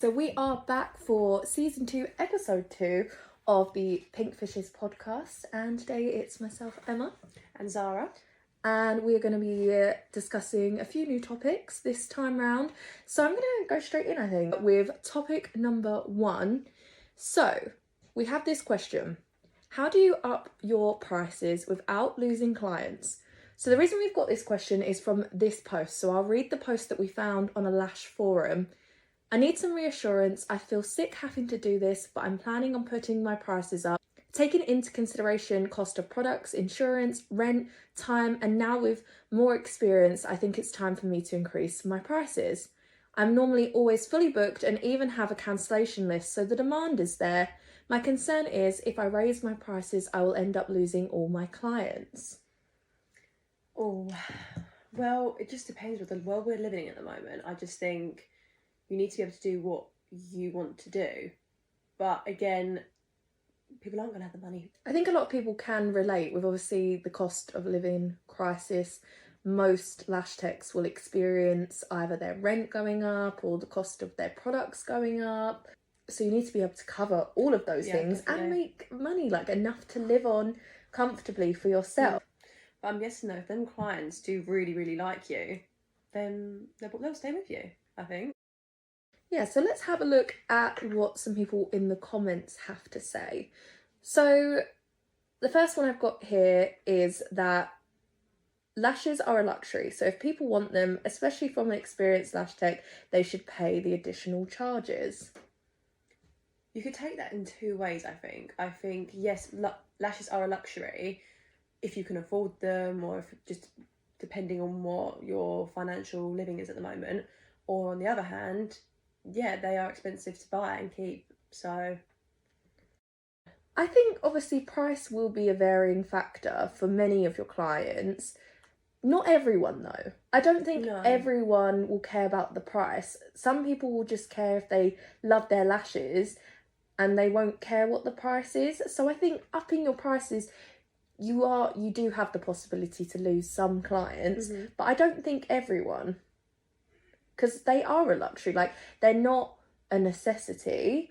So we are back for season 2, episode 2 of the Pinkfishes podcast, and today it's myself, Emma, and Zara, and we're going to be discussing a few new topics this time round. So I'm going to go straight in, I think, with topic number 1. So we have this question: how do you up your prices without losing clients? So the reason we've got this question is from this post. So I'll read the post that we found on a Lash forum. I need some reassurance. I feel sick having to do this, but I'm planning on putting my prices up. Taking into consideration cost of products, insurance, rent, time, and now with more experience, I think it's time for me to increase my prices. I'm normally always fully booked and even have a cancellation list, so the demand is there. My concern is if I raise my prices, I will end up losing all my clients. Oh, well, it just depends with the world we're living in at the moment. I just think you need to be able to do what you want to do. But again, people aren't going to have the money. I think a lot of people can relate with obviously the cost of living crisis. Most lash techs will experience either their rent going up or the cost of their products going up. So you need to be able to cover all of those things and make money, like enough to live on comfortably for yourself. But I'm guessing though, if them clients do really, really like you, then they'll stay with you, I think. Yeah, so let's have a look at what some people in the comments have to say. So the first one I've got here is that lashes are a luxury. So if people want them, especially from an experienced lash tech, they should pay the additional charges. You could take that in two ways, I think. I think, yes, lashes are a luxury if you can afford them, or if just depending on what your financial living is at the moment. Or on the other hand, yeah, they are expensive to buy and keep, so I think obviously price will be a varying factor for many of your clients. Not everyone though. I don't think everyone will care about the price. Some people will just care if they love their lashes and they won't care what the price is. So I think upping your prices, you do have the possibility to lose some clients, but I don't think everyone, because they are a luxury, like they're not a necessity.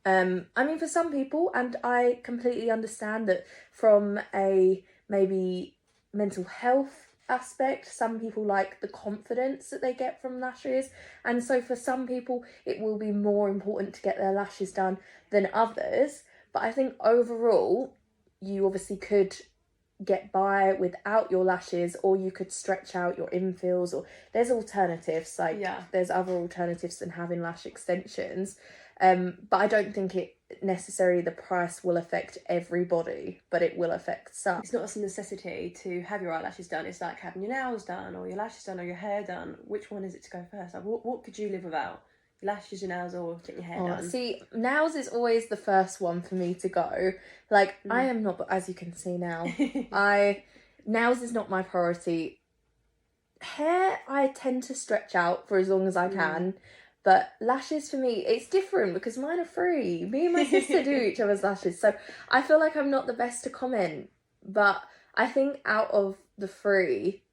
I mean, for some people, and I completely understand that from a maybe mental health aspect, some people like the confidence that they get from lashes, and so for some people it will be more important to get their lashes done than others. But I think overall you obviously could get by without your lashes, or you could stretch out your infills, or there's alternatives, like there's other alternatives than having lash extensions. But I don't think it necessarily the price will affect everybody, but it will affect some. It's not a necessity to have your eyelashes done. It's like having your nails done or your lashes done or your hair done. Which one is it to go first? Like, what could you live without? Your lashes, your nails, or getting your hair done? See, nails is always the first one for me to go. Like, I am not, as you can see now, nails is not my priority. Hair, I tend to stretch out for as long as I can. But lashes for me, it's different because mine are free. Me and my sister do each other's lashes. So I feel like I'm not the best to comment. But I think out of the three,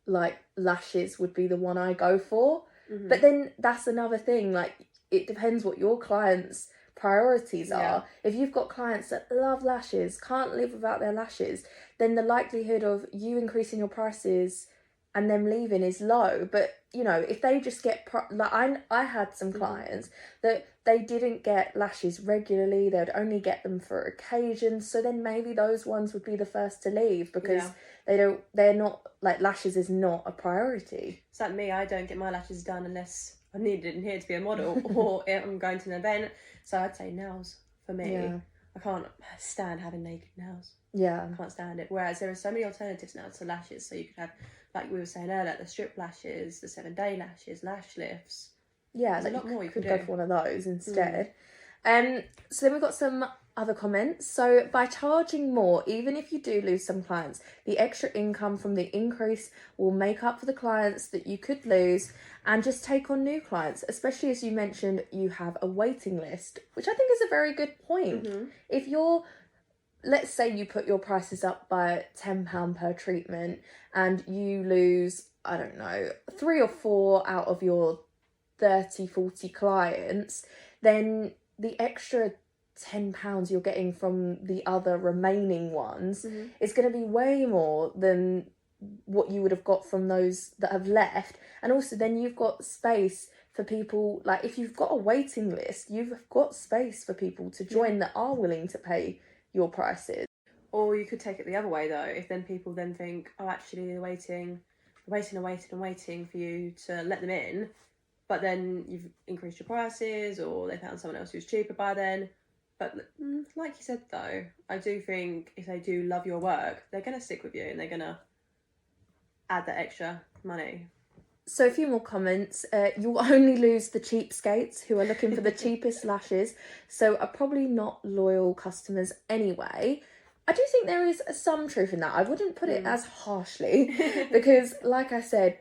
like, lashes would be the one I go for. But then that's another thing. Like, it depends what your clients' priorities are. If you've got clients that love lashes, can't live without their lashes, then the likelihood of you increasing your prices and them leaving is low. But you know, if they just get like I had some clients that they didn't get lashes regularly, they would only get them for occasions, so then maybe those ones would be the first to leave because they're not, like, lashes is not a priority. It's like me, I don't get my lashes done unless I'm needed in here to be a model or I'm going to an event. So I'd say nails for me. I can't stand having naked nails. I can't stand it. Whereas there are so many alternatives now to lashes. So you could have, like we were saying earlier, the strip lashes, the 7-day lashes, lash lifts. Yeah, there's a lot more you could go for one of those instead. So then we've got some other comments. So by charging more, even if you do lose some clients, the extra income from the increase will make up for the clients that you could lose and just take on new clients, especially as you mentioned you have a waiting list, which I think is a very good point. If you're, let's say you put your prices up by £10 per treatment and you lose, I don't know, 3 or 4 out of your 30, 40 clients, then the extra £10 you're getting from the other remaining ones is going to be way more than what you would have got from those that have left. And also then you've got space for people, like if you've got a waiting list, you've got space for people to join that are willing to pay your prices. Or you could take it the other way though, if then people then think, oh, actually they're waiting for you to let them in, but then you've increased your prices, or they found someone else who's cheaper by then. But like you said though, I do think if they do love your work, they're going to stick with you and they're going to add that extra money. So a few more comments. You'll only lose the cheapskates who are looking for the cheapest lashes, so are probably not loyal customers anyway. I do think there is some truth in that. I wouldn't put it as harshly because, like I said,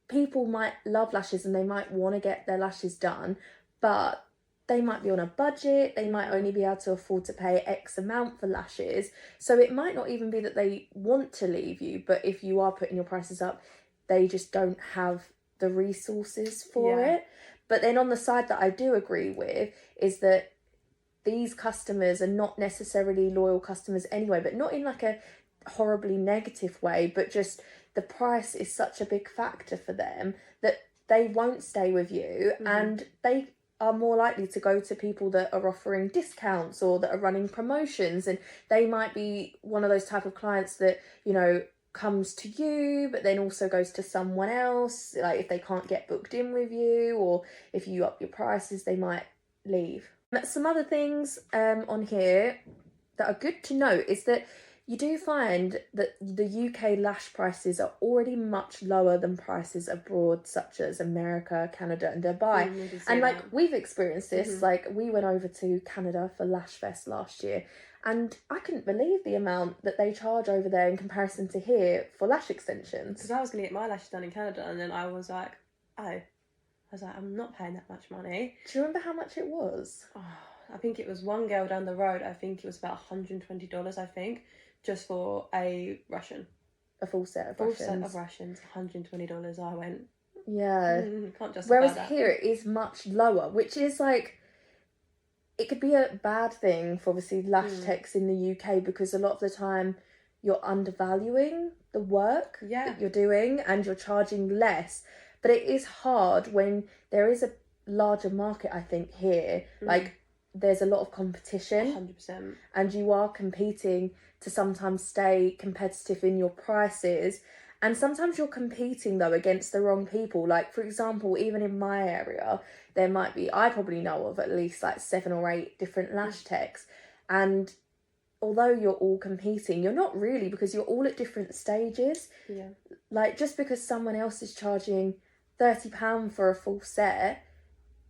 people might love lashes and they might want to get their lashes done, but they might be on a budget, they might only be able to afford to pay X amount for lashes. So it might not even be that they want to leave you, but if you are putting your prices up, they just don't have the resources for it. But then on the side that I do agree with is that these customers are not necessarily loyal customers anyway, but not in like a horribly negative way, but just the price is such a big factor for them that they won't stay with you and they are more likely to go to people that are offering discounts or that are running promotions, and they might be one of those type of clients that, you know, comes to you but then also goes to someone else, like if they can't get booked in with you, or if you up your prices they might leave. Some other things on here that are good to note is that you do find that the UK lash prices are already much lower than prices abroad, such as America, Canada and Dubai. And like we've experienced this, like we went over to Canada for Lash Fest last year, and I couldn't believe the amount that they charge over there in comparison to here for lash extensions. Because I was going to get my lashes done in Canada, and then I was like, I'm not paying that much money. Do you remember how much it was? Oh, I think it was one girl down the road, I think it was about $120, I think, just for a Russian. A full set of Russians, $120. I went, yeah. Can't justify Whereas that. here it is much lower, which is like, it could be a bad thing for obviously lash techs in the UK, because a lot of the time you're undervaluing the work that you're doing and you're charging less. But it is hard when there is a larger market, I think, here. Like, there's a lot of competition. 100%. And you are competing to sometimes stay competitive in your prices. And sometimes you're competing, though, against the wrong people. Like, for example, even in my area, there might be, I probably know of at least like 7 or 8 different lash techs. And although you're all competing, you're not really, because you're all at different stages. Yeah. Like, just because someone else is charging £30 for a full set,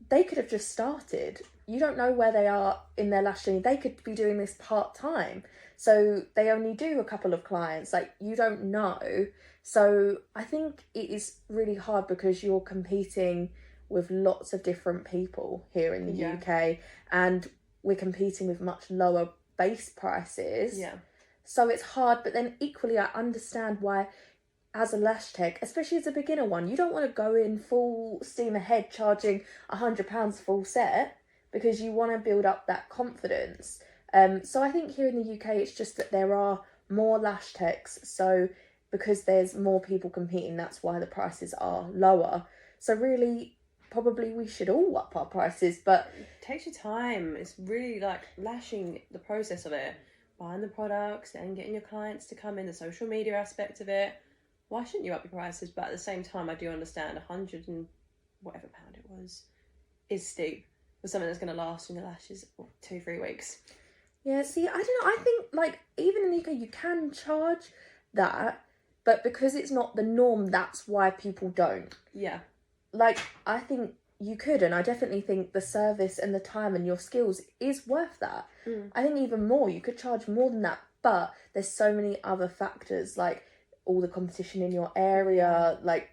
they could have just started. You don't know where they are in their lash journey. They could be doing this part-time. So they only do a couple of clients. Like, you don't know. So I think it is really hard because you're competing with lots of different people here in the UK. And we're competing with much lower base prices. Yeah. So it's hard. But then equally, I understand why, as a lash tech, especially as a beginner one, you don't want to go in full steam ahead charging £100 full set, because you want to build up that confidence. So I think here in the UK, it's just that there are more lash techs. So because there's more people competing, that's why the prices are lower. So really, probably we should all up our prices, but it takes your time. It's really like lashing, the process of it, buying the products and getting your clients to come in, the social media aspect of it. Why shouldn't you up your prices? But at the same time, I do understand 100 and whatever pound it was is steep for something that's going to last in the lashes 2-3 weeks. Yeah, see, I don't know. I think, like, even in the UK, you can charge that, but because it's not the norm, that's why people don't. Yeah. Like, I think you could, and I definitely think the service and the time and your skills is worth that. I think even more, you could charge more than that, but there's so many other factors, like all the competition in your area, like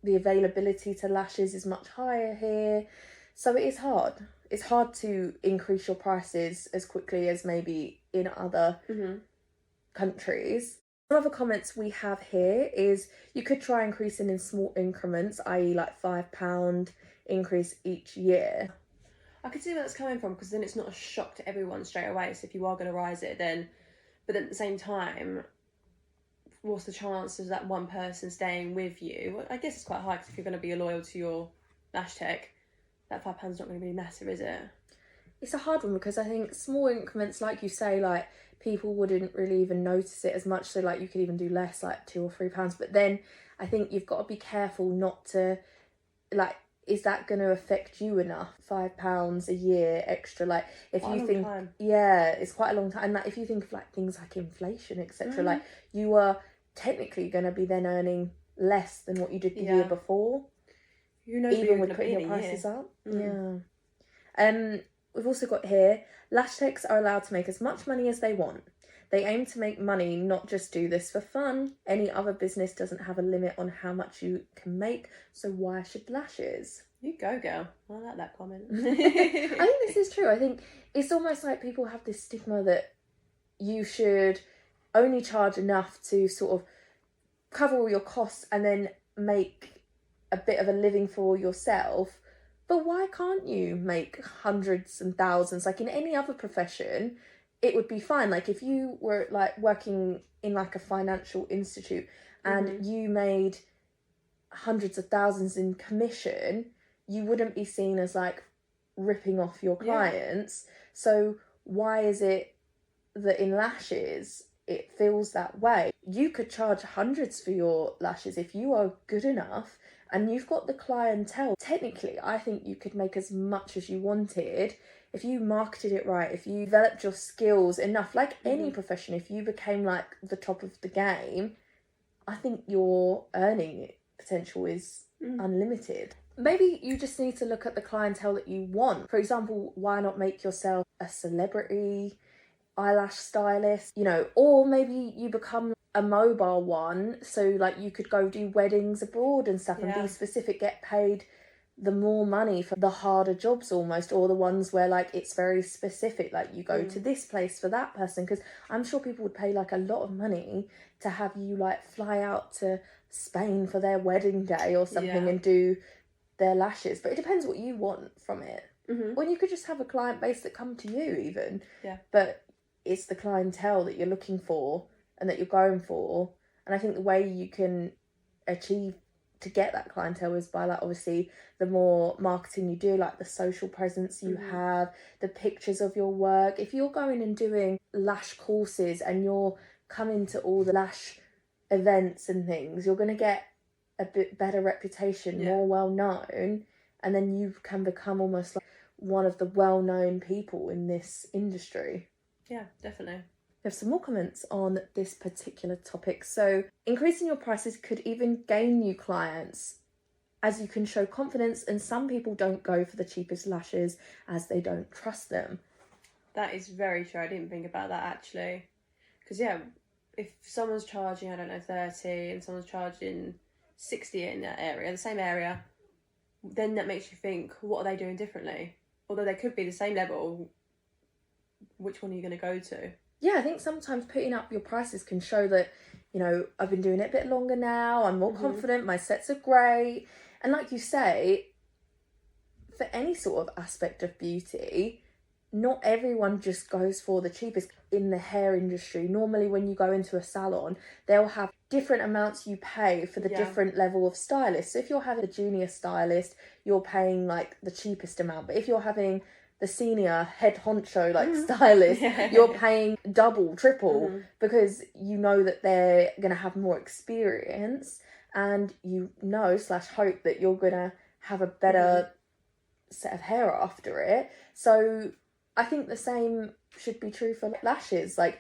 the availability to lashes is much higher here. So it is hard. It's hard to increase your prices as quickly as maybe in other countries. Some other comments we have here is you could try increasing in small increments, i.e. like £5 increase each year. I could see where that's coming from, because then it's not a shock to everyone straight away. So if you are going to rise it, then, but at the same time, what's the chances of that one person staying with you? Well, I guess it's quite high, because if you're going to be loyal to your lash tech, that £5 not going to be massive, is it? It's a hard one, because I think small increments, like you say, like people wouldn't really even notice it as much. So like you could even do less, like £2 or £3. But then I think you've got to be careful not to, like, is that going to affect you enough? £5 a year extra, like if quite you think, yeah, it's quite a long time. And like if you think of like things like inflation, etc., like you are technically going to be then earning less than what you did the year before. Who knows? Even with putting your prices up. Yeah. We've also got here, lash techs are allowed to make as much money as they want. They aim to make money, not just do this for fun. Any other business doesn't have a limit on how much you can make, so why should lashes? You go, girl. I like that comment. I think this is true. I think it's almost like people have this stigma that you should only charge enough to sort of cover all your costs and then make a bit of a living for yourself. But why can't you make hundreds and thousands? Like in any other profession, it would be fine. Like if you were like working in like a financial institute and you made hundreds of thousands in commission, you wouldn't be seen as like ripping off your clients. So why is it that in lashes it feels that way? You could charge hundreds for your lashes if you are good enough and you've got the clientele. Technically, I think you could make as much as you wanted if you marketed it right, if you developed your skills enough, like any profession. If you became like the top of the game, I think your earning potential is unlimited. Maybe you just need to look at the clientele that you want. For example, why not make yourself a celebrity eyelash stylist, you know, or maybe you become a mobile one, so like you could go do weddings abroad and stuff and be specific, get paid the more money for the harder jobs almost, or the ones where like it's very specific, like you go to this place for that person, because I'm sure people would pay like a lot of money to have you like fly out to Spain for their wedding day or something and do their lashes. But it depends what you want from it. Or you could just have a client base that come to you even, but it's the clientele that you're looking for and that you're going for. And I think the way you can achieve to get that clientele is by like obviously the more marketing you do, like the social presence you have, the pictures of your work. If you're going and doing lash courses and you're coming to all the lash events and things, you're going to get a bit better reputation, more well known, and then you can become almost like one of the well-known people in this industry. Yeah, definitely. We have some more comments on this particular topic. So, increasing your prices could even gain you clients, as you can show confidence, and some people don't go for the cheapest lashes as they don't trust them. That is very true. I didn't think about that actually. Because if someone's charging, I don't know, 30 and someone's charging 60 in that area, the same area, then that makes you think, what are they doing differently? Although they could be the same level, which one are you going to go to? Yeah, I think sometimes putting up your prices can show that, you know, I've been doing it a bit longer now, I'm more confident, my sets are great. And like you say, for any sort of aspect of beauty, not everyone just goes for the cheapest. In the hair industry, normally when you go into a salon, they'll have different amounts you pay for the different level of stylist. So if you're having a junior stylist, you're paying like the cheapest amount. But if you're having the senior head honcho like stylist, you're paying double, triple, because you know that they're going to have more experience and you know / hope that you're going to have a better set of hair after it. So I think the same should be true for lashes. Like,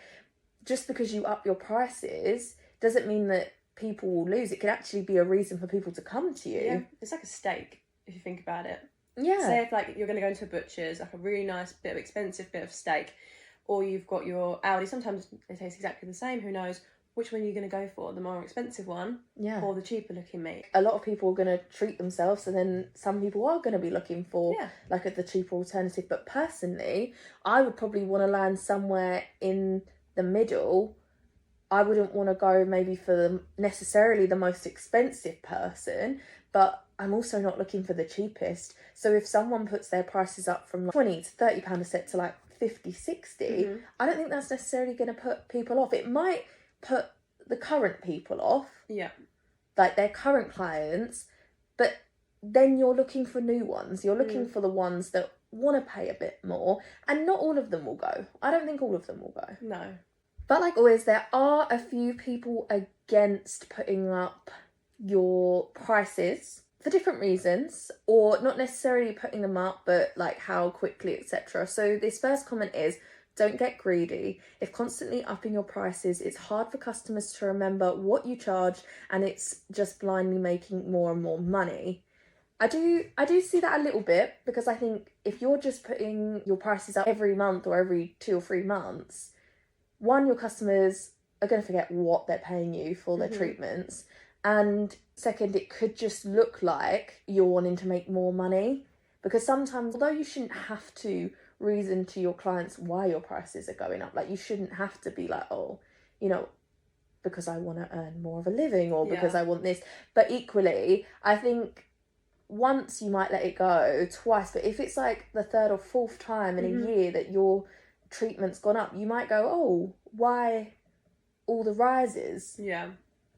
just because you up your prices doesn't mean that people will lose. It could actually be a reason for people to come to you. Yeah, it's like a steak if you think about it. Yeah. Say if like you're going to go into a butcher's, like a really nice bit of expensive bit of steak, or you've got your Aldi. Sometimes they taste exactly the same. Who knows? Which one are you going to go for? The more expensive one, or the cheaper looking meat? A lot of people are going to treat themselves, and then some people are going to be looking for like the cheaper alternative. But personally, I would probably want to land somewhere in the middle I wouldn't want to go maybe for necessarily the most expensive person, but I'm also not looking for the cheapest. So if someone puts their prices up from like £20 to £30 a set to like 50, 60, I don't think that's necessarily going to put people off. It might put the current people off. Yeah. Like their current clients, but then you're looking for new ones. You're looking for the ones that want to pay a bit more, and not all of them will go. I don't think all of them will go. No. But like always, there are a few people against putting up your prices for different reasons, or not necessarily putting them up, but like how quickly, etc. So this first comment is, don't get greedy. If constantly upping your prices, it's hard for customers to remember what you charge, and it's just blindly making more and more money. I do see that a little bit, because I think if you're just putting your prices up every month or every 2 or 3 months, one, your customers are going to forget what they're paying you for their treatments, and second, it could just look like you're wanting to make more money, because sometimes, although you shouldn't have to reason to your clients why your prices are going up, like you shouldn't have to be like, oh, you know, because I want to earn more of a living, or because I want this. But equally, I think once you might let it go, twice, but if it's like the third or fourth time in a year that your treatment's gone up, you might go, oh, why all the rises? Yeah.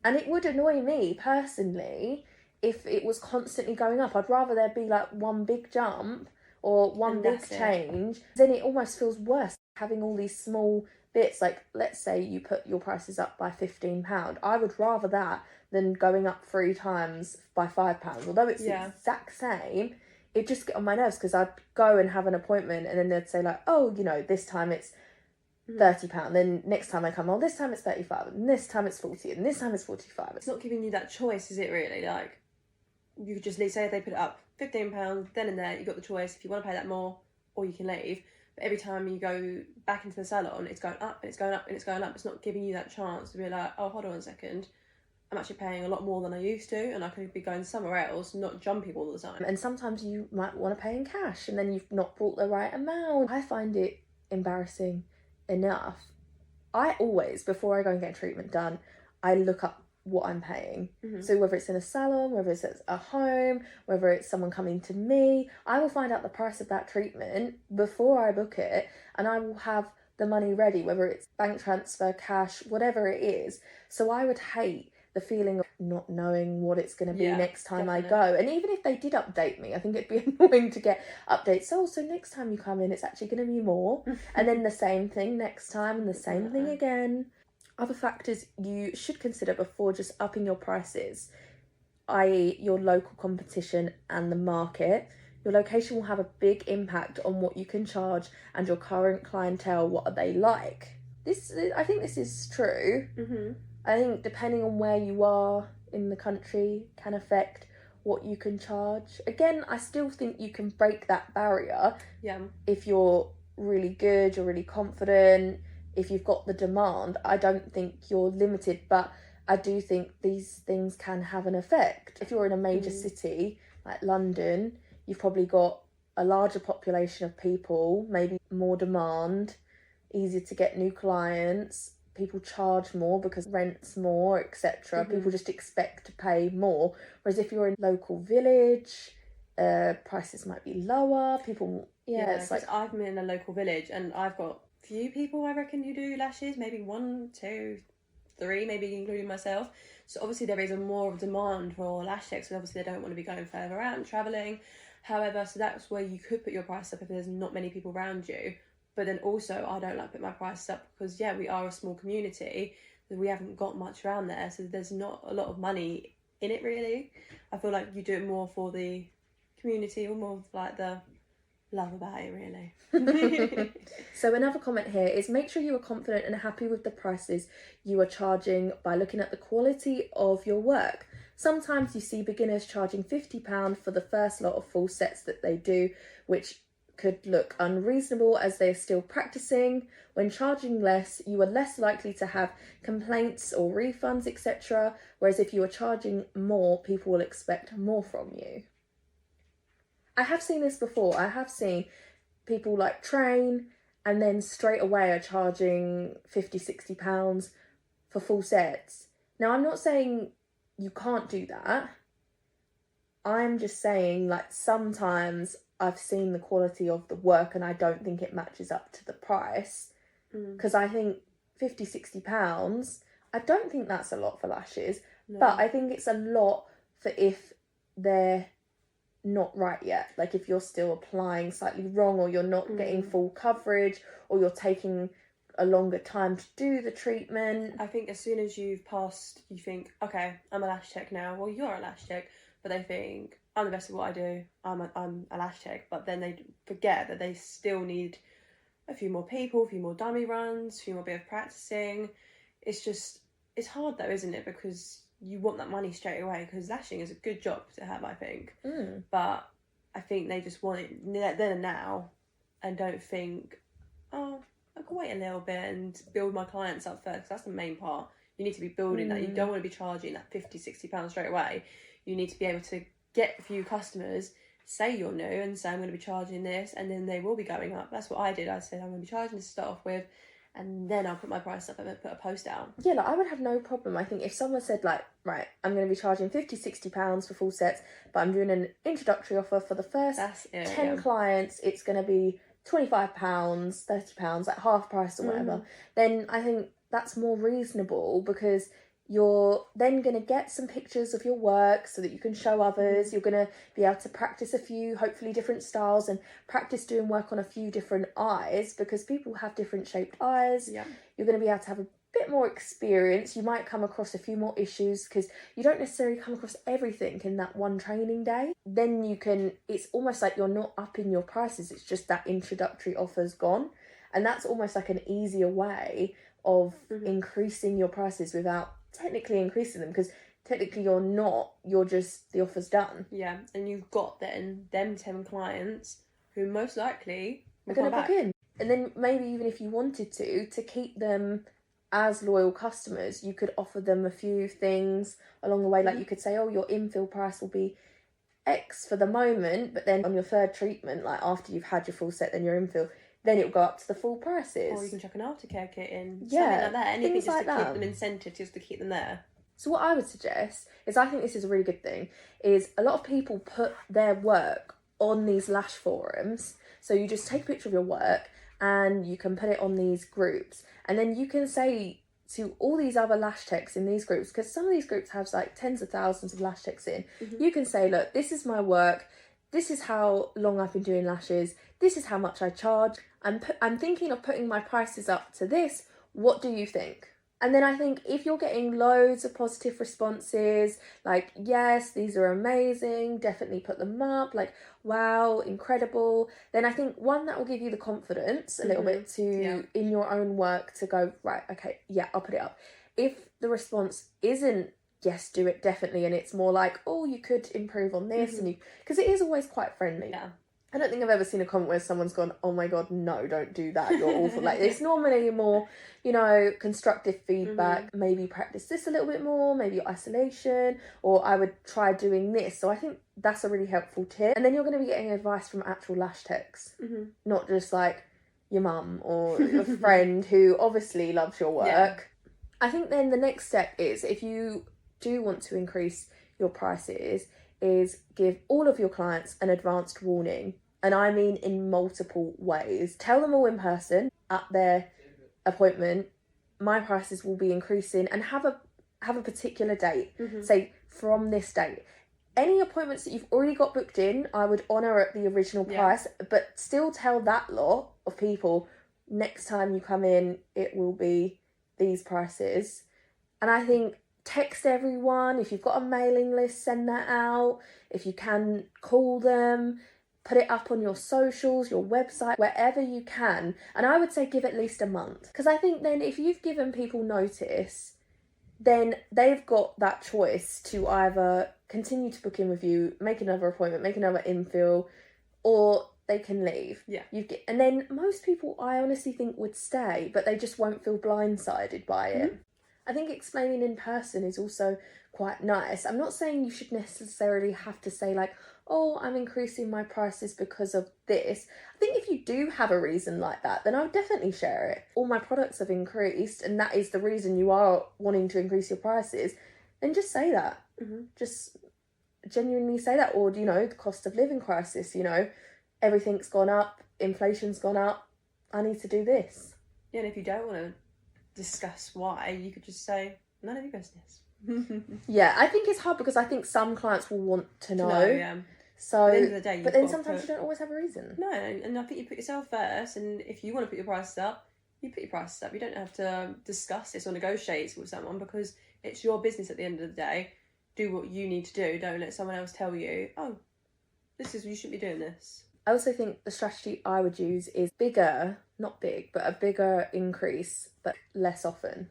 And it would annoy me personally if it was constantly going up. I'd rather there be like one big jump or one big change. Then it almost feels worse having all these small bits. Like, let's say you put your prices up by £15. I would rather that than going up 3 times by £5. Although it's the exact same, it just get on my nerves, because I'd go and have an appointment and then they'd say like, oh, you know, this time it's £30, then next time I come, oh, this time it's 35, and this time it's 40, and this time it's 45. It's not giving you that choice, is it really? Like, you could just leave, say if they put it up £15 then and there, you've got the choice if you want to pay that more, or you can leave. But every time you go back into the salon, it's going up and it's going up and it's going up. It's not giving you that chance to be like, oh, hold on a second, I'm actually paying a lot more than I used to, and I could be going somewhere else, not jumping all the time. And sometimes you might want to pay in cash, and then you've not brought the right amount. I find it embarrassing enough. I always, before I go and get a treatment done, I look up what I'm paying. So whether it's in a salon, whether it's at a home, whether it's someone coming to me, I will find out the price of that treatment before I book it, and I will have the money ready, whether it's bank transfer, cash, whatever it is. So I would hate the feeling of not knowing what it's going to be next time I go. And even if they did update me, I think it'd be annoying to get updates. So next time you come in, it's actually going to be more. And then the same thing next time, and the same thing again. Other factors you should consider before just upping your prices, i.e. your local competition and the market. Your location will have a big impact on what you can charge, and your current clientele, what are they like? I think this is true. I think depending on where you are in the country can affect what you can charge. Again, I still think you can break that barrier. If you're really good, you're really confident, if you've got the demand, I don't think you're limited, but I do think these things can have an effect. If you're in a major city like London, you've probably got a larger population of people, maybe more demand, easier to get new clients, people charge more because rent's more, etc. People just expect to pay more. Whereas if you're in a local village, prices might be lower. People, it's like, I've been in a local village and I've got few people, I reckon, who do lashes, maybe 1, 2, 3, maybe including myself. So obviously there is a more demand for lash techs, and obviously they don't want to be going further out and travelling. However, so that's where you could put your price up if there's not many people around you. But then also, I don't like putting my prices up because, we are a small community. We haven't got much around there, so there's not a lot of money in it, really. I feel like you do it more for the community, or more like the love about it, really. So another comment here is, make sure you are confident and happy with the prices you are charging by looking at the quality of your work. Sometimes you see beginners charging £50 for the first lot of full sets that they do, which could look unreasonable as they are still practicing. When charging less, you are less likely to have complaints or refunds, etc. Whereas if you are charging more, people will expect more from you. I have seen this before. I have seen people like train and then straight away are charging £50, £60 for full sets. Now, I'm not saying you can't do that. I'm just saying, like, sometimes I've seen the quality of the work and I don't think it matches up to the price. Because I think £50-60, I don't think that's a lot for lashes. No. But I think it's a lot for if they're not right yet. Like, if you're still applying slightly wrong, or you're not getting full coverage, or you're taking a longer time to do the treatment. I think as soon as you've passed, you think, okay, I'm a lash tech now. Well, you're a lash tech, but they think, I'm the best at what I do. I'm a lash tech. But then they forget that they still need a few more people, a few more dummy runs, a few more bit of practicing. It's hard though, isn't it? Because you want that money straight away, because lashing is a good job to have, I think. But I think they just want it then and now, and don't think, oh, I can wait a little bit and build my clients up first. That's the main part. You need to be building that. You don't want to be charging that £50-60 straight away. You need to be able to get a few customers, say you're new, and say I'm going to be charging this, and then they will be going up. That's what I did. I said I'm going to be charging this to start off with, and then I'll put my price up and then put a post out. Yeah, like, I would have no problem. I think if someone said, like, right, I'm going to be charging £50-60 for full sets, but I'm doing an introductory offer for the first 10 clients, it's going to be £25, £30, like half price or whatever, then I think that's more reasonable, because you're then going to get some pictures of your work so that you can show others. You're going to be able to practice a few, hopefully, different styles, and practice doing work on a few different eyes, because people have different shaped eyes. Yeah. You're going to be able to have a bit more experience. You might come across a few more issues, because you don't necessarily come across everything in that one training day. Then it's almost like you're not upping your prices. It's just that introductory offer's gone. And that's almost like an easier way of increasing your prices without technically increasing them, because technically you're just, the offer's done. Yeah, and you've got then them 10 clients who most likely are going to book in. And then maybe even if you wanted to keep them as loyal customers, you could offer them a few things along the way. Like, you could say, oh, your infill price will be X for the moment, but then on your third treatment, like after you've had your full set, then your infill, then it'll go up to the full prices. Or you can chuck an aftercare kit in. Yeah, something like that. Anything things just like to that. keep them incentive, just to keep them there. So what I would suggest is, I think this is a really good thing, is a lot of people put their work on these lash forums. So you just take a picture of your work and you can put it on these groups. And then you can say to all these other lash techs in these groups, because some of these groups have like tens of thousands of lash techs in, you can say, look, this is my work. This is how long I've been doing lashes. This is how much I charge. I'm thinking of putting my prices up to this. What do you think? And then I think if you're getting loads of positive responses, like, yes, these are amazing, definitely put them up, like, wow, incredible, then I think, one, that will give you the confidence a little bit to, in your own work, to go, right, okay, yeah, I'll put it up. If the response isn't, yes, do it, definitely, and it's more like, oh, you could improve on this, and because it is always quite friendly. Yeah. I don't think I've ever seen a comment where someone's gone, oh my God, no, don't do that, you're awful. Like, it's normally more, constructive feedback. Maybe practice this a little bit more, maybe your isolation, or I would try doing this. So I think that's a really helpful tip. And then you're going to be getting advice from actual lash techs, not just like your mum or your friend who obviously loves your work. Yeah. I think then the next step is, if you do want to increase your prices, is give all of your clients an advanced warning. And I mean in multiple ways. Tell them all in person at their appointment, my prices will be increasing, and have a particular date. Say, from this date. Any appointments that you've already got booked in, I would honour at the original price, but still tell that lot of people, next time you come in, it will be these prices. And I think, text everyone. If you've got a mailing list, send that out. If you can, call them. Put it up on your socials, your website, wherever you can. And I would say give at least a month. Because I think then if you've given people notice, then they've got that choice to either continue to book in with you, make another appointment, make another infill, or they can leave. Yeah. And then most people, I honestly think, would stay, but they just won't feel blindsided by it. I think explaining in person is also quite nice. I'm not saying you should necessarily have to say, like, oh, I'm increasing my prices because of this. I think if you do have a reason like that, then I would definitely share it. All my products have increased and that is the reason you are wanting to increase your prices, then just say that. Just genuinely say that. Or, you know, the cost of living crisis, you know, everything's gone up, inflation's gone up, I need to do this. Yeah, and if you don't want to discuss why, you could just say, none of your business. Yeah, I think it's hard because I think some clients will want to know. Yeah. So, at the end of the day, but then sometimes you don't always have a reason. No, and I think you put yourself first, and if you want to put your prices up, you put your prices up. You don't have to discuss this or negotiate with someone because it's your business at the end of the day. Do what you need to do. Don't let someone else tell you, oh, you shouldn't be doing this. I also think the strategy I would use is bigger, not big, but a bigger increase, but less often.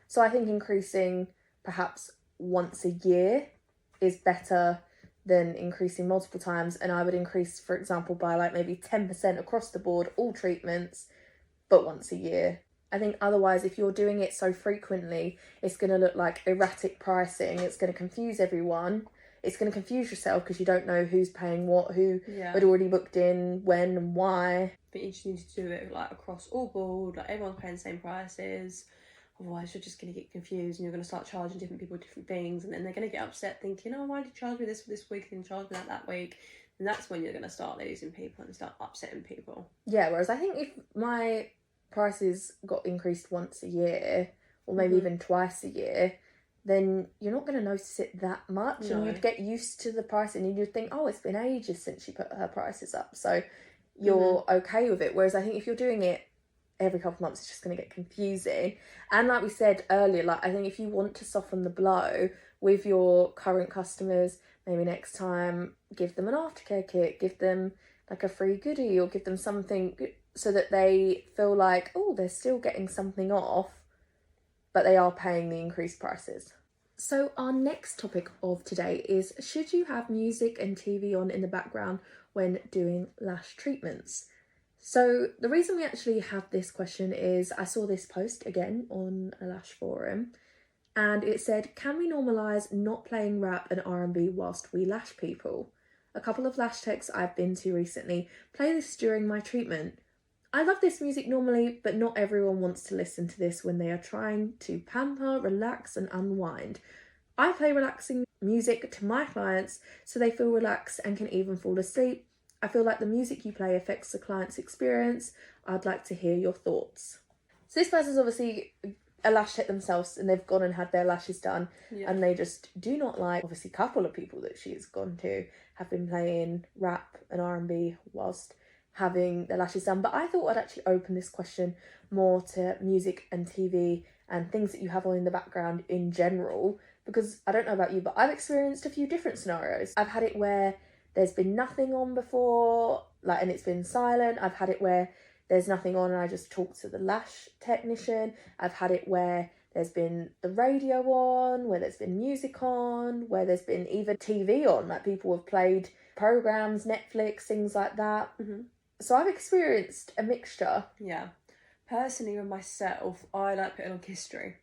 So I think increasing perhaps once a year is better than increasing multiple times. And I would increase, for example, by like maybe 10% across the board, all treatments, but once a year. I think otherwise, if you're doing it so frequently, it's going to look like erratic pricing. It's going to confuse everyone. It's going to confuse yourself because you don't know who's paying what, who had already booked in, when and why. But you just need to do it like across all board, like everyone's paying the same prices. Otherwise, you're just going to get confused and you're going to start charging different people different things. And then they're going to get upset thinking, oh, why did you charge me this for this week and charge me that week? And that's when you're going to start losing people and start upsetting people. Yeah, whereas I think if my prices got increased once a year, or maybe even twice a year, then you're not going to notice it that much. And you'd get used to the pricing and you'd think, oh, it's been ages since she put her prices up. So you're okay with it. Whereas I think if you're doing it every couple of months, it's just going to get confusing. And like we said earlier, like I think if you want to soften the blow with your current customers, maybe next time give them an aftercare kit, give them like a free goodie, or give them something so that they feel like, oh, they're still getting something off, but they are paying the increased prices. So our next topic of today is, should you have music and TV on in the background when doing lash treatments? So the reason we actually have this question is I saw this post again on a lash forum and it said, can we normalise not playing rap and R&B whilst we lash people? A couple of lash techs I've been to recently play this during my treatment. I love this music normally, but not everyone wants to listen to this when they are trying to pamper, relax and unwind. I play relaxing music to my clients so they feel relaxed and can even fall asleep. I feel like the music you play affects the client's experience. I'd like to hear your thoughts. So this person's obviously a lash tech themselves and they've gone and had their lashes done and they just do not like, obviously a couple of people that she's gone to have been playing rap and R&B whilst having their lashes done. But I thought I'd actually open this question more to music and TV and things that you have on in the background in general, because I don't know about you, but I've experienced a few different scenarios. I've had it where there's been nothing on before, like, and it's been silent. I've had it where there's nothing on and I just talk to the lash technician. I've had it where there's been the radio on, where there's been music on, where there's been even TV on, like people have played programs, Netflix, things like that. So I've experienced a mixture. Yeah. Personally, with myself, I like putting on history.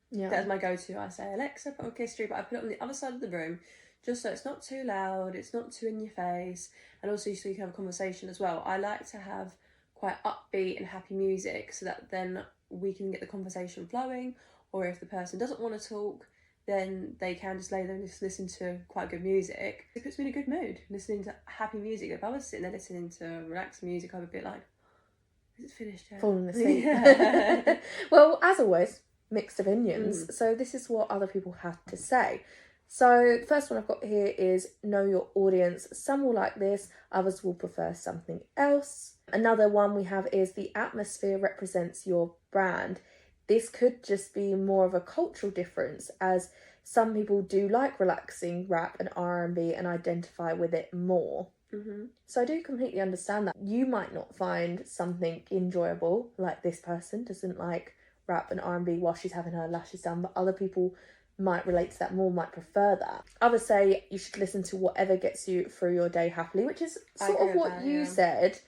Yeah. That's my go-to. I say, Alexa, put on history, but I put it on the other side of the room just so it's not too loud, it's not too in your face, and also so you can have a conversation as well. I like to have quite upbeat and happy music so that then we can get the conversation flowing, or if the person doesn't want to talk, then they can just lay there and just listen to quite good music. It puts me in a good mood, listening to happy music. If I was sitting there listening to relaxing music, I would be like, is it finished yet? Falling asleep. Yeah. Well, as always, mixed opinions. So this is what other people have to say. So the first one I've got here is know your audience. Some will like this, others will prefer something else. Another one we have is the atmosphere represents your brand. This could just be more of a cultural difference, as some people do like relaxing rap and R&B and identify with it more. So I do completely understand that. You might not find something enjoyable, like this person doesn't like rap and R&B while she's having her lashes done, but other people might relate to that more, might prefer that. Others say you should listen to whatever gets you through your day happily, which is sort of what you said.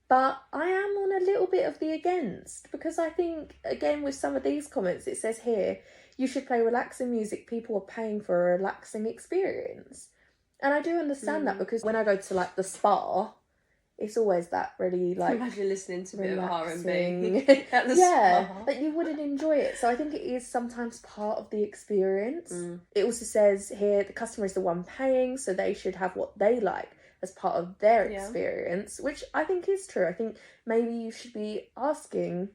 But I am on a little bit of the against, because I think, again, with some of these comments, it says here, you should play relaxing music. People are paying for a relaxing experience. And I do understand that, because when I go to like the spa, it's always that really like... Imagine listening to a bit of R&B at the spa. Like you wouldn't enjoy it. So I think it is sometimes part of the experience. It also says here the customer is the one paying, so they should have what they like as part of their experience, which I think is true. I think maybe you should be asking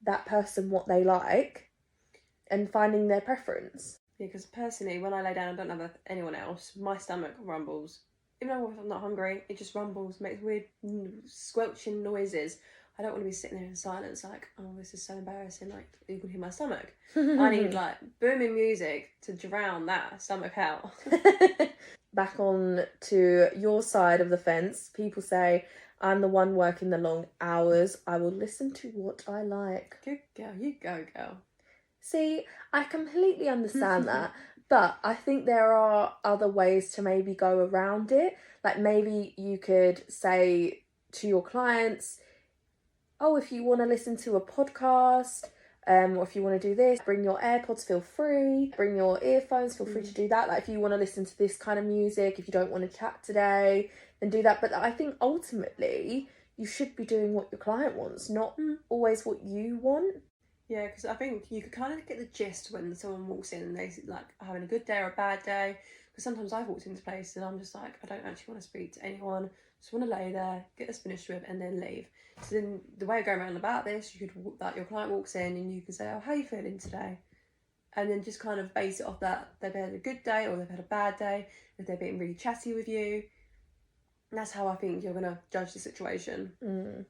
that person what they like and finding their preference. Yeah, because personally, when I lay down and don't have anyone else, my stomach rumbles. Even though I'm not hungry, it just rumbles, makes weird squelching noises. I don't want to be sitting there in silence like, oh, this is so embarrassing, like, you can hear my stomach. I need, like, booming music to drown that stomach out. Back on to your side of the fence, people say, I'm the one working the long hours. I will listen to what I like. Good girl, you go, girl. See, I completely understand that, but I think there are other ways to maybe go around it. Like maybe you could say to your clients, oh, if you want to listen to a podcast, or if you want to do this, bring your AirPods, feel free. Bring your earphones, feel free to do that. Like if you want to listen to this kind of music, if you don't want to chat today, then do that. But I think ultimately you should be doing what your client wants, not always what you want. Yeah, because I think you could kind of get the gist when someone walks in and they're like having a good day or a bad day. Because sometimes I've walked into places and I'm just like, I don't actually want to speak to anyone. Just want to lay there, get this finished with, and then leave. So then the way of going around about this, you could that your client walks in and you can say, oh, how are you feeling today? And then just kind of base it off that they've had a good day or they've had a bad day, if they're being really chatty with you. And that's how I think you're going to judge the situation.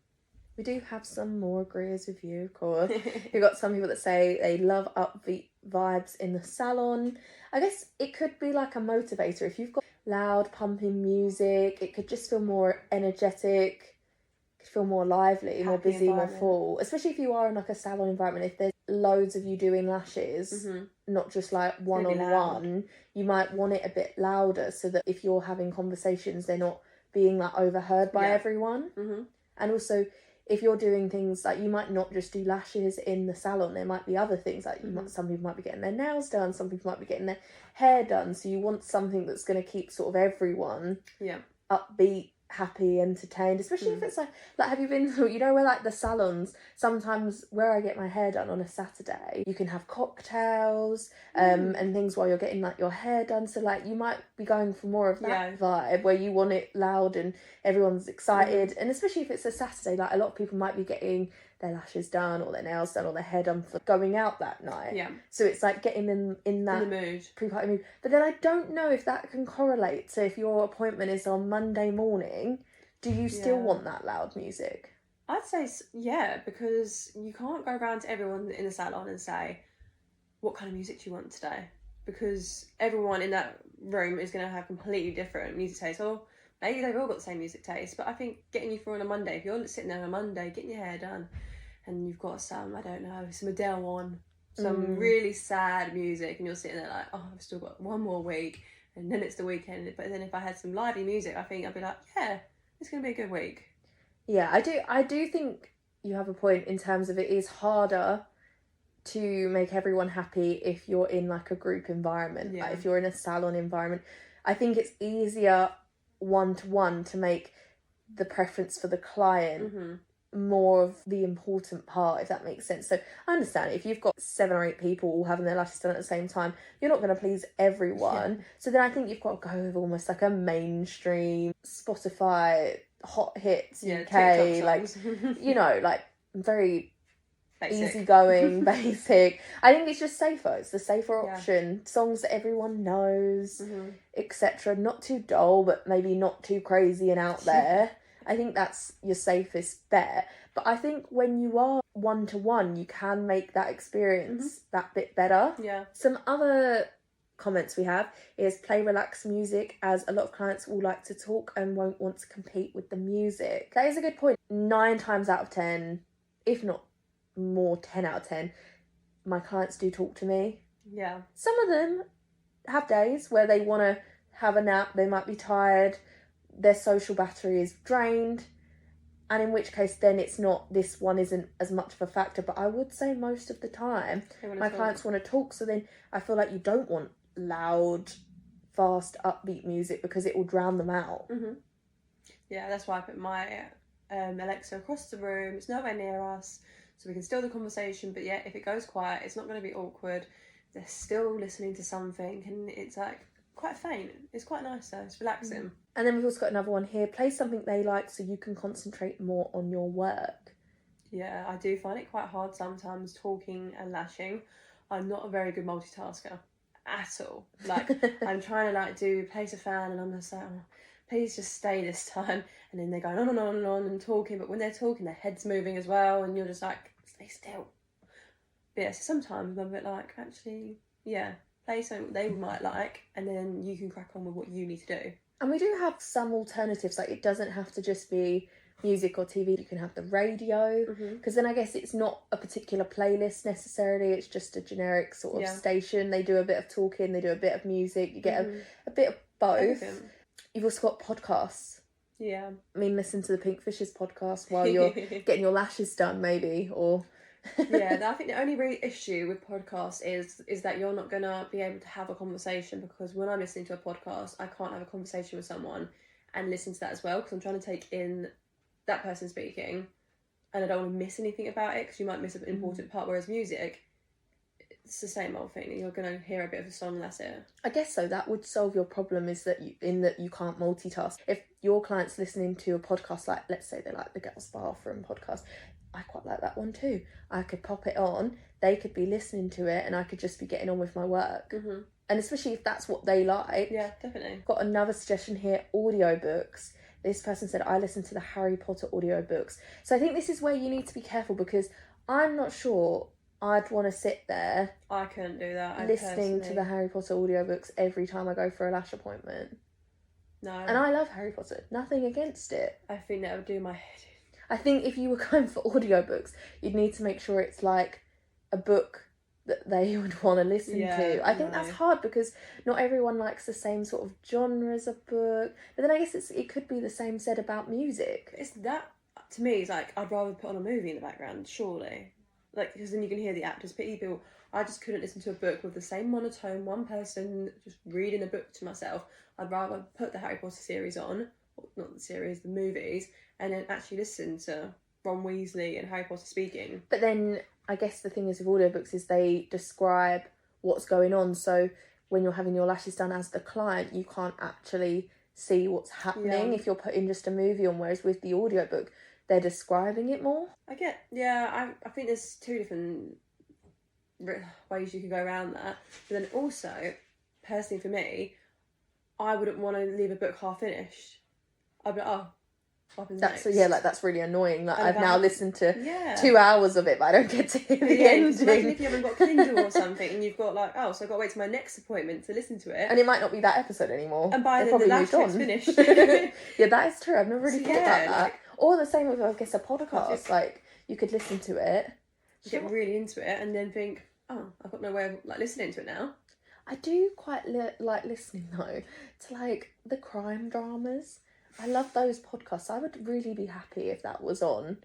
We do have some more agreeers with you, of course. You've got some people that say they love upbeat vibes in the salon. I guess it could be like a motivator. If you've got loud, pumping music, it could just feel more energetic, could feel more lively, more busy, more full. Especially if you are in like a salon environment. If there's loads of you doing lashes, not just like one-on-one, you might want it a bit louder so that if you're having conversations, they're not being like overheard by everyone. And also, if you're doing things like, you might not just do lashes in the salon, there might be other things like some people might be getting their nails done, some people might be getting their hair done, so you want something that's going to keep sort of everyone upbeat, happy, entertained, especially if it's like have you been, you know, where like the salons, sometimes where I get my hair done on a Saturday, you can have cocktails and things while you're getting like your hair done, so like you might be going for more of that vibe where you want it loud and everyone's excited. And especially if it's a Saturday, like a lot of people might be getting their lashes done or their nails done or their hair done for going out that night, so it's like getting them in that mood, pre-party mood. But then I don't know if that can correlate to if your appointment is on Monday morning, do you still want that loud music? I'd say because you can't go around to everyone in the salon and say, what kind of music do you want today? Because everyone in that room is going to have completely different music tastes, or maybe they've all got the same music taste. But I think getting you through on a Monday, if you're sitting there on a Monday getting your hair done and you've got some, I don't know, some Adele on, some really sad music, and you're sitting there like, oh, I've still got one more week and then it's the weekend. But then if I had some lively music, I think I'd be like, yeah, it's going to be a good week. Yeah, I do think you have a point in terms of it is harder to make everyone happy if you're in like a group environment. Like if you're in a salon environment, I think it's easier one-to-one to make the preference for the client more of the important part, if that makes sense. So I understand if you've got 7 or 8 people all having their lashes done at the same time, you're not going to please everyone. So then I think you've got to go with almost like a mainstream Spotify hot hits UK, like you know, like very easygoing, basic. I think it's just safer. It's the safer option. Songs that everyone knows, etc. Not too dull, but maybe not too crazy and out there. I think that's your safest bet. But I think when you are one-to-one, you can make that experience that bit better. Some other comments we have is play relaxed music, as a lot of clients will like to talk and won't want to compete with the music. That is a good point. 9 times out of 10, if not more, 10 out of 10, my clients do talk to me. Some of them have days where they want to have a nap, they might be tired, their social battery is drained, and in which case then it's not, this one isn't as much of a factor. But I would say most of the time my clients want to talk, so then I feel like you don't want loud fast, upbeat music because it will drown them out. Yeah, that's why I put my Alexa across the room. It's nowhere near us, so we can still have the conversation, but yeah, if it goes quiet, it's not going to be awkward. They're still listening to something, and it's like quite faint. It's quite nice though, it's relaxing. And then we've also got another one here. Play something they like so you can concentrate more on your work. Yeah, I do find it quite hard sometimes talking and lashing. I'm not a very good multitasker at all. Like, I'm trying to like place a fan, and I'm just like, oh, please just stay this time. And then they're going on and on and on and talking, but when they're talking, their head's moving as well, and you're just like, stay still. But yeah, so sometimes I'm a bit like, actually, yeah, play something they might like, and then you can crack on with what you need to do. And we do have some alternatives, like it doesn't have to just be music or TV. You can have the radio, because then I guess it's not a particular playlist necessarily, it's just a generic sort of station. They do a bit of talking, they do a bit of music, you get a bit of both. Everything. You've also got podcasts. Yeah. I mean, listen to the Pinkfishes podcast while you're getting your lashes done, maybe, or... Yeah, I think the only real issue with podcasts is that you're not going to be able to have a conversation, because when I'm listening to a podcast, I can't have a conversation with someone and listen to that as well, because I'm trying to take in that person speaking, and I don't want to miss anything about it, because you might miss an important part, whereas music, it's the same old thing. You're going to hear a bit of a song and that's it. I guess so. That would solve your problem, is that you can't multitask. If your client's listening to a podcast, like let's say they like the Girls Bathroom podcast, I quite like that one too. I could pop it on, they could be listening to it, and I could just be getting on with my work. And especially if that's what they like. Yeah, definitely. Got another suggestion here, audiobooks. This person said, I listen to the Harry Potter audiobooks. So I think this is where you need to be careful, because I'm not sure I'd want to sit there. I couldn't do that. Listening to the Harry Potter audiobooks every time I go for a lash appointment. No. And I love Harry Potter. Nothing against it. I think that would do my head in. I think if you were going for audiobooks, you'd need to make sure it's like a book that they would want to listen to. I think that's hard, because not everyone likes the same sort of genres of book. But then I guess it could be the same said about music. It's that, to me, it's like, I'd rather put on a movie in the background, surely. Like, because then you can hear the actors, people. I just couldn't listen to a book with the same monotone, one person just reading a book to myself. I'd rather put the Harry Potter series on, or not the series, the movies, and then actually listen to Ron Weasley and Harry Potter speaking. But then I guess the thing is with audiobooks is they describe what's going on. So when you're having your lashes done as the client, you can't actually see what's happening if you're putting just a movie on, whereas with the audiobook, they're describing it more. I think there's two different ways you could go around that. But then also, personally for me, I wouldn't want to leave a book half finished. I'd be like, oh, what happens next? That's really annoying. Like, I've now listened to 2 hours of it, but I don't get to hear the ending. Imagine if you haven't got Kindle or something, and you've got like, so I've got to wait till my next appointment to listen to it. And it might not be that episode anymore. And by then the last bit's finished. Yeah, that is true. I've never really thought about that. Or the same with, I guess, a podcast. Like, you could listen to it, get really into it, and then think, oh, I've got no way of like listening to it now. I do quite like listening though to like the crime dramas. I love those podcasts. I would really be happy if that was on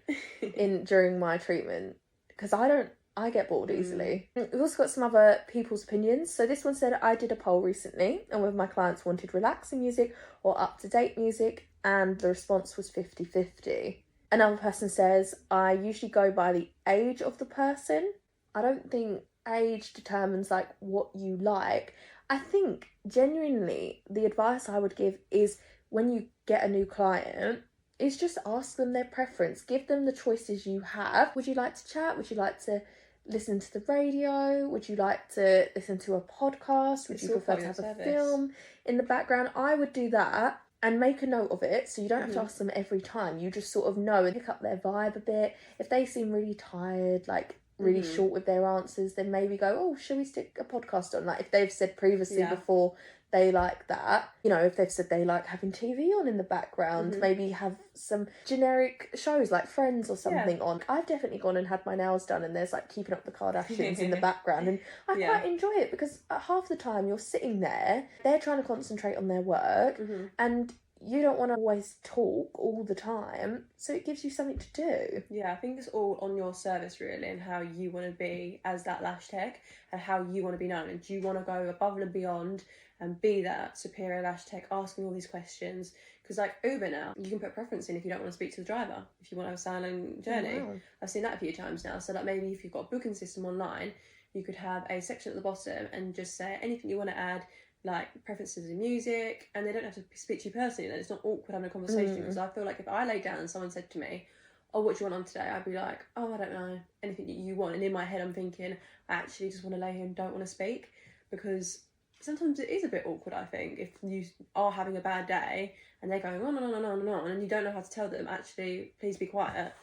during my treatment, because I get bored easily. We've also got some other people's opinions. So this one said, I did a poll recently and whether my clients wanted relaxing music or up-to-date music, and the response was 50-50. Another person says, I usually go by the age of the person. I don't think age determines like what you like. I think genuinely the advice I would give is, when you get a new client, is just ask them their preference. Give them the choices you have. Would you like to chat? Would you like to listen to the radio? Would you like to listen to a podcast? Would you prefer to have a film in the background? I would do that and make a note of it, so you don't have to ask them every time. You just sort of know and pick up their vibe a bit. If they seem really tired, like really short with their answers, then maybe go, oh, shall we stick a podcast on? Like if they've said previously before they like that, if they've said they like having TV on in the background, maybe have some generic shows like Friends or something on. I've definitely gone and had my nails done and there's like Keeping Up the Kardashians in the background, and I quite enjoy it, because half the time you're sitting there, they're trying to concentrate on their work, and you don't want to always talk all the time, so it gives you something to do. Yeah, I think it's all on your service really, and how you want to be as that lash tech, and how you want to be known. And do you want to go above and beyond and be that superior lash tech, asking all these questions? Because like Uber now, you can put preference in if you don't want to speak to the driver, if you want to have a silent journey. Wow. I've seen that a few times now. So like maybe if you've got a booking system online, you could have a section at the bottom and just say anything you want to add, like preferences in music, and they don't have to speak to you personally. Then it's not awkward having a conversation. Because I feel like if I lay down and someone said to me, "Oh, what do you want on today?" I'd be like, "Oh, I don't know, anything that you want." And in my head, I'm thinking, I actually just want to lay here and don't want to speak, because sometimes it is a bit awkward. I think if you are having a bad day and they're going on and on and on and on, and you don't know how to tell them, actually, please be quiet.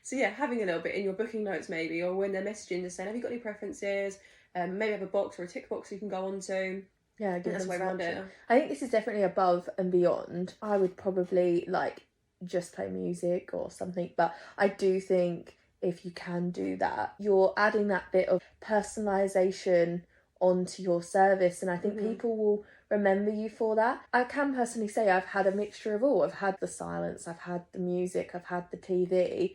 So yeah, having a little bit in your booking notes maybe, or when they're messaging, just saying, "Have you got any preferences?" Maybe have a box or a tick box you can go on to. Yeah, that's the way around it. I think this is definitely above and beyond. I would probably like just play music or something, but I do think if you can do that, you're adding that bit of personalisation onto your service, and I think people will remember you for that. I can personally say I've had a mixture of all. I've had the silence, I've had the music, I've had the TV.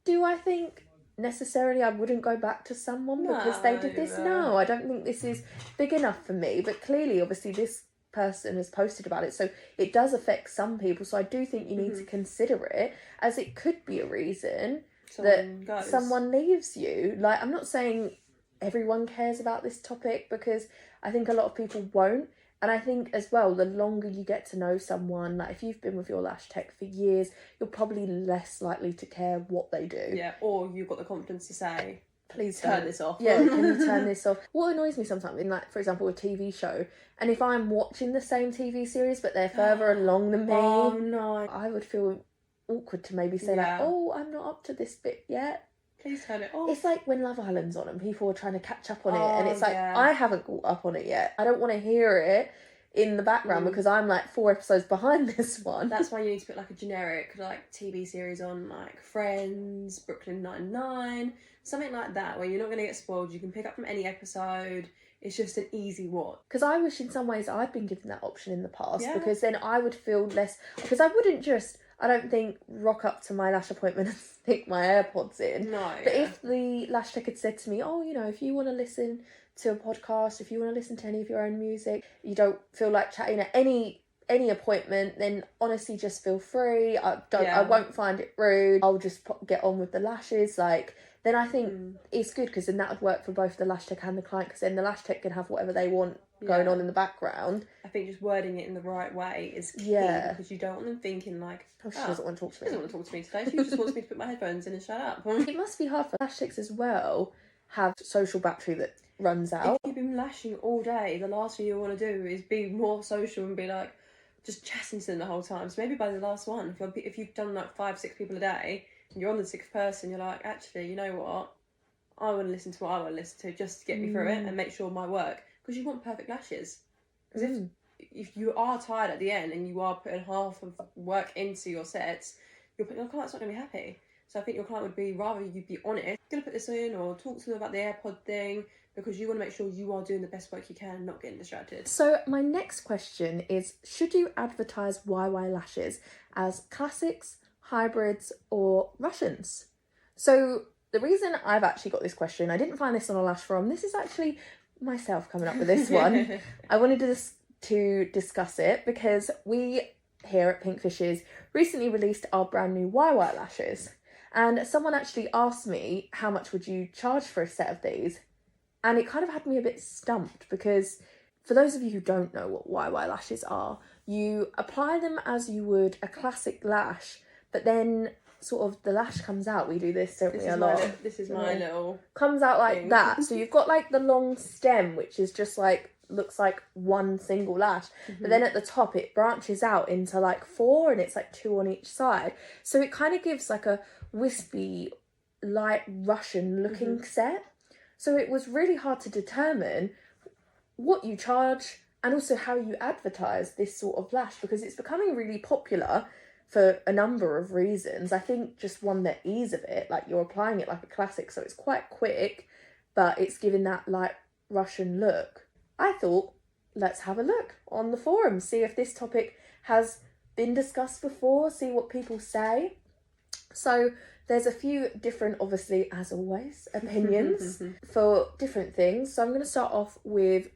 Do I think necessarily I wouldn't go back to someone because they did this? No, I don't think this is big enough for me, but clearly obviously this person has posted about it, so it does affect some people. So I do think you need to consider it, as it could be a reason that someone leaves you. Like, I'm not saying everyone cares about this topic, because I think a lot of people won't. And I think as well, the longer you get to know someone, like if you've been with your lash tech for years, you're probably less likely to care what they do. Yeah, or you've got the confidence to say, please turn this off. Yeah, can you turn this off? What annoys me sometimes in, like, for example, a TV show, and if I'm watching the same TV series but they're further along than me, oh no, I would feel awkward to maybe say like, "Oh, I'm not up to this bit yet. Please turn it off." It's like when Love Island's on and people are trying to catch up on it, and it's like, I haven't caught up on it yet. I don't want to hear it in the background because I'm like 4 episodes behind this one. That's why you need to put like a generic like TV series on, like Friends, Brooklyn Nine-Nine, something like that, where you're not going to get spoiled. You can pick up from any episode. It's just an easy watch. Because I wish in some ways I'd been given that option in the past, because then I would feel less, because I wouldn't just, I don't think, rock up to my lash appointment and stick my AirPods in. No. But if the lash tech had said to me, "Oh, you know, if you want to listen to a podcast, if you want to listen to any of your own music, you don't feel like chatting at any appointment, then honestly just feel free. I won't find it rude. I'll just get on with the lashes." Like, then I think it's good, because then that would work for both the lash tech and the client, because then the lash tech can have whatever they want going on in the background. I think just wording it in the right way is key, because you don't want them thinking like, "Oh, she doesn't want to talk to me. She doesn't want to talk to me today. She just wants me to put my headphones in and shut up." It must be hard for lash techs as well, have social battery that runs out. If you've been lashing all day, the last thing you want to do is be more social and be like just chatting to them the whole time. So maybe by the last one, if you've done like 5-6 people a day and you're on the 6th person, you're like, actually, you know what, I want to listen to what I want to listen to, just to get me through it and make sure my work, because you want perfect lashes. Because if you are tired at the end and you are putting half of work into your sets, your client's not going to be happy. So I think your client would be, rather you'd be honest, going to put this in, or talk to them about the AirPod thing, because you want to make sure you are doing the best work you can, not getting distracted. So my next question is, should you advertise YY lashes as classics, hybrids, or Russians? So the reason I've actually got this question, I didn't find this on a lash forum. This is actually myself coming up with this one. I wanted to discuss it because we here at Pinkfishes recently released our brand new YY lashes. And someone actually asked me, how much would you charge for a set of these? And it kind of had me a bit stumped, because for those of you who don't know what YY lashes are, you apply them as you would a classic lash, but then sort of the lash comes out. We do this, don't we, a lot. This is my little... Comes out like thing. That. So you've got like the long stem, which is just like, looks like one single lash. But then at the top it branches out into like 4, and it's like 2 on each side. So it kind of gives like a wispy, light Russian looking set. So it was really hard to determine what you charge and also how you advertise this sort of lash, because it's becoming really popular for a number of reasons. I think just one, the ease of it, like you're applying it like a classic, so it's quite quick, but it's giving that light Russian look. I thought, let's have a look on the forum, see if this topic has been discussed before, see what people say. So there's a few different, obviously, as always, opinions for different things. So I'm going to start off with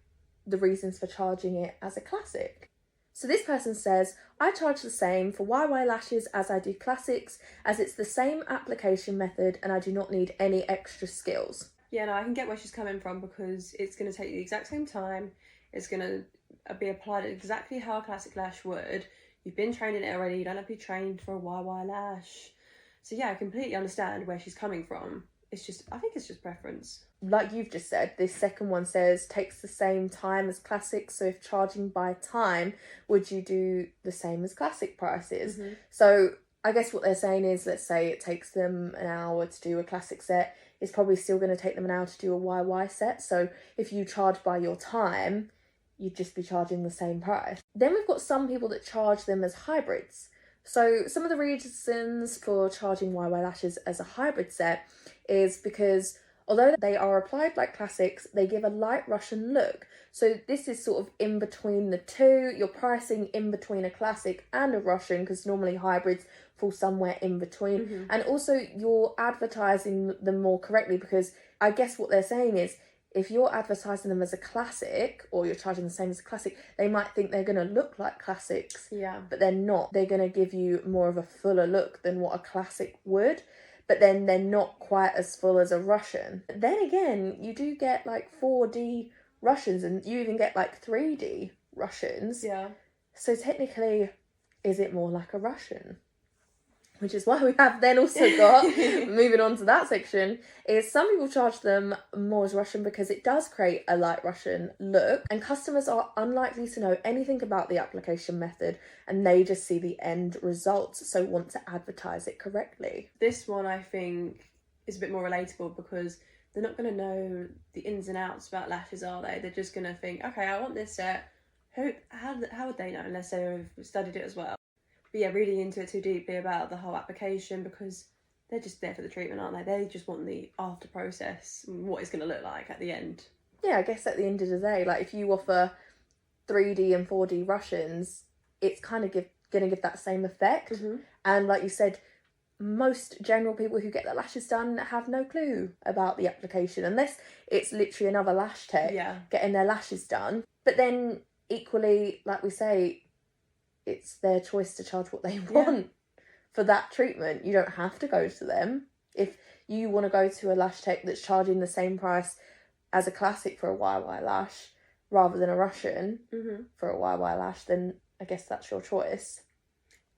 the reasons for charging it as a classic. So this person says, I charge the same for YY lashes as I do classics, as it's the same application method and I do not need any extra skills. Yeah, no, I can get where she's coming from, because it's going to take the exact same time. It's going to be applied exactly how a classic lash would. You've been trained in it already. You don't have to be trained for a YY lash. So yeah, I completely understand where she's coming from. I think it's just preference. Like you've just said, this second one says takes the same time as classic. So if charging by time, would you do the same as classic prices? So I guess what they're saying is, let's say it takes them an hour to do a classic set. It's probably still going to take them an hour to do a YY set. So if you charge by your time, you'd just be charging the same price. Then we've got some people that charge them as hybrids. So some of the reasons for charging YY lashes as a hybrid set is because although they are applied like classics, they give a light Russian look. So this is sort of in between the two. You're pricing in between a classic and a Russian, because normally hybrids fall somewhere in between. And also you're advertising them more correctly, because I guess what they're saying is, if you're advertising them as a classic, or you're charging the same as a classic, they might think they're going to look like classics. Yeah. But they're not. They're going to give you more of a fuller look than what a classic would. But then they're not quite as full as a Russian. But then again, you do get like 4D Russians, and you even get like 3D Russians. Yeah. So technically, is it more like a Russian? Which is why we have then also got, moving on to that section, is some people charge them more as Russian because it does create a light Russian look, and customers are unlikely to know anything about the application method, and they just see the end results, so want to advertise it correctly. This one, I think, is a bit more relatable, because they're not going to know the ins and outs about lashes, are they? They're just going to think, okay, I want this set. How would they know unless they've studied it as well? But yeah, reading into it too deeply about the whole application, because they're just there for the treatment, aren't they? They just want the after process, what it's going to look like at the end. Yeah, I guess at the end of the day, like if you offer 3D and 4D Russians, it's kind of going to give that same effect. And like you said, most general people who get their lashes done have no clue about the application, unless it's literally another lash tech getting their lashes done. But then equally, like we say, it's their choice to charge what they want for that treatment. You don't have to go to them. If you want to go to a lash tech that's charging the same price as a classic for a YY lash rather than a Russian for a YY lash, then I guess that's your choice.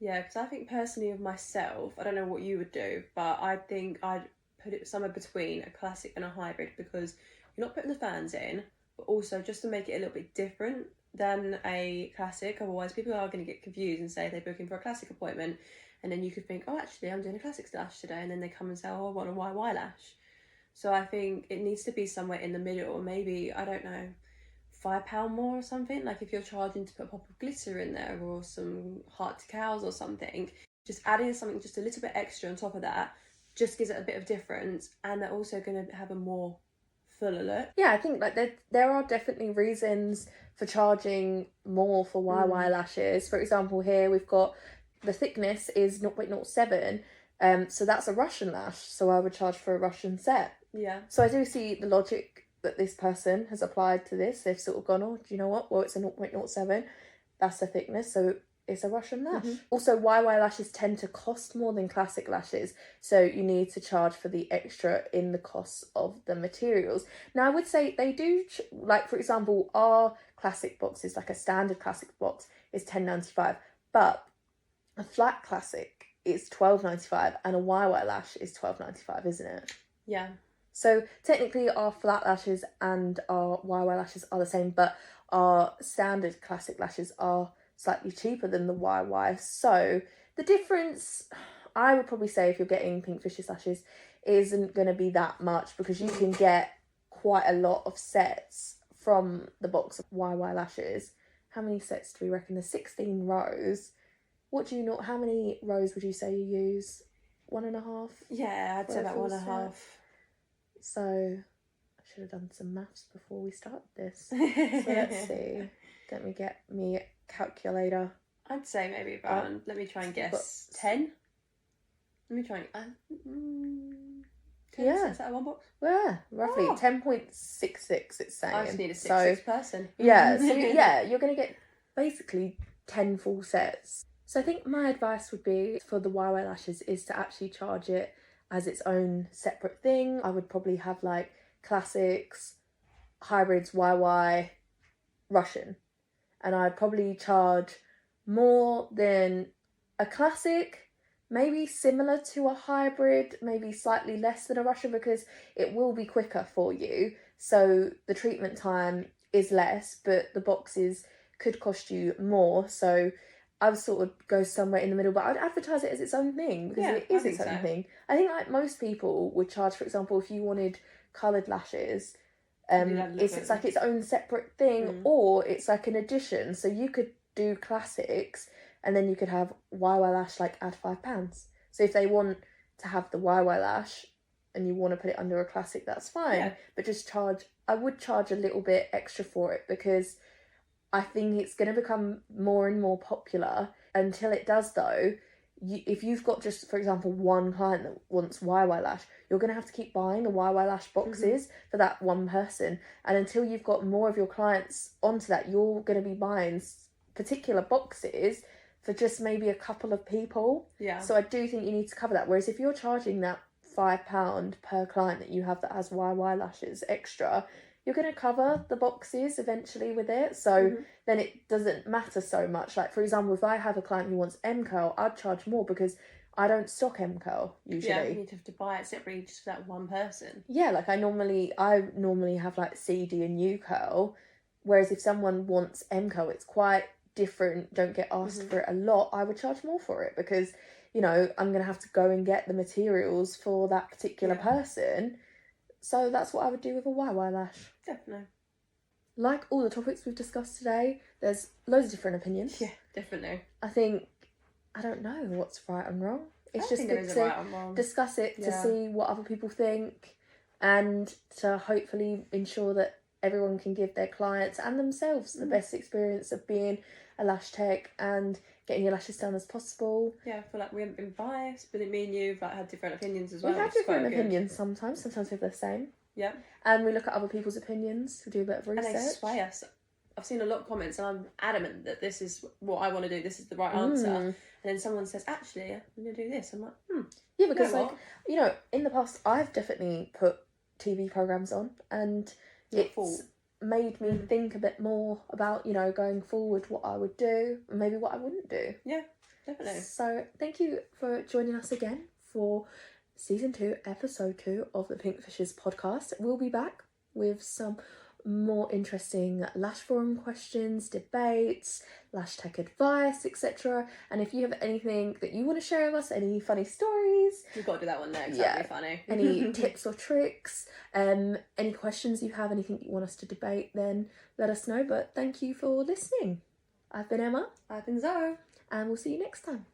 Yeah, because I think personally of myself, I don't know what you would do, but I think I'd put it somewhere between a classic and a hybrid, because you're not putting the fans in, but also just to make it a little bit different than a classic. Otherwise people are going to get confused and say they're booking for a classic appointment, and then you could think, oh, actually I'm doing a classic lash today, and then they come and say, oh, I want a YY lash. So I think it needs to be somewhere in the middle, or maybe, I don't know, £5 more or something. Like if you're charging to put a pop of glitter in there, or some heart to cows or something, just adding something just a little bit extra on top of that just gives it a bit of difference, and they're also going to have a more fuller look. Yeah, I think like there are definitely reasons for charging more for YY lashes. For example, here we've got the thickness is 0.07, so that's a Russian lash, so I would charge for a Russian set. Yeah. So I do see the logic that this person has applied to this. They've sort of gone, oh, do you know what? Well, it's a 0.07. That's the thickness, so it's a Russian lash. Also, YY lashes tend to cost more than classic lashes, so you need to charge for the extra in the cost of the materials. Now, I would say they do, like, for example, our classic box is like a standard classic box is £10.95, but a flat classic is £12.95, and a YY lash is £12.95, isn't it? Yeah. So technically our flat lashes and our YY lashes are the same, but our standard classic lashes are slightly cheaper than the YY. So the difference, I would probably say, if you're getting Pinkfishes lashes, isn't going to be that much, because you can get quite a lot of sets from the box of YY lashes. How many sets do we reckon? There's 16 rows. How many rows would you say you use? 1.5? Yeah, I'd say about 1.5. So I should have done some maths before we started this. So let's see. Let me get me a calculator. I'd say maybe about, let me try and guess, 10? Let me try and... 10 cents out of one box? Yeah, roughly 10.66 it's saying. I just need a 6 person. Yeah, so you're going to get basically 10 full sets. So I think my advice would be for the YY lashes is to actually charge it as its own separate thing. I would probably have like classics, hybrids, YY, Russian. And I'd probably charge more than a classic, maybe similar to a hybrid, maybe slightly less than a Russian, because it will be quicker for you. So the treatment time is less, but the boxes could cost you more. So I would sort of go somewhere in the middle, but I'd advertise it as its own thing, because it is its own thing. I think like most people would charge, for example, if you wanted coloured lashes, it's like its own separate thing, or it's like an addition. So you could do classics, and then you could have YY lash, like add £5. So if they want to have the YY lash and you want to put it under a classic, that's fine. But just I would charge a little bit extra for it, because I think it's going to become more and more popular. Until it does, though, if you've got just, for example, one client that wants YY lash, you're going to have to keep buying the YY lash boxes for that one person. And until you've got more of your clients onto that, you're going to be buying particular boxes for just maybe a couple of people. So I do think you need to cover that. Whereas if you're charging that £5 per client that you have that has YY lashes extra, you're going to cover the boxes eventually with it. So then it doesn't matter so much. Like, for example, if I have a client who wants M-curl, I'd charge more because I don't stock M-curl usually. Yeah, you need to have to buy it separately just for that one person. Yeah, like I normally have like C, D and U curl. Whereas if someone wants M-curl, it's quite different. Don't get asked for it a lot. I would charge more for it because, you know, I'm going to have to go and get the materials for that particular person. So that's what I would do with a YY lash. Definitely. Like all the topics we've discussed today, there's loads of different opinions. Yeah, definitely. I don't know what's right and wrong. It's just good to discuss it, to see what other people think, and to hopefully ensure that everyone can give their clients and themselves the best experience of being a lash tech and getting your lashes done as possible. Yeah, I feel like we haven't been biased, but me and you have had different opinions as well. We have different opinions sometimes we have the same. Yeah. And we look at other people's opinions, we do a bit of research. And they sway us. I've seen a lot of comments and I'm adamant that this is what I want to do, this is the right answer. And then someone says, actually, I'm going to do this. I'm like, Yeah, because you know, in the past I've definitely put TV programmes on, and it's made me think a bit more about, you know, going forward what I would do and maybe what I wouldn't do. Yeah, definitely. So thank you for joining us again for season 2, episode 2 of the Pinkfishes podcast. We'll be back with some more interesting lash forum questions, debates, lash tech advice, etc. And if you have anything that you want to share with us, any funny stories, we've got to do that one next. That'd be funny. Any tips or tricks, any questions you have, anything you want us to debate, then let us know. But thank you for listening. I've been Emma. I've been Zara. And we'll see you next time.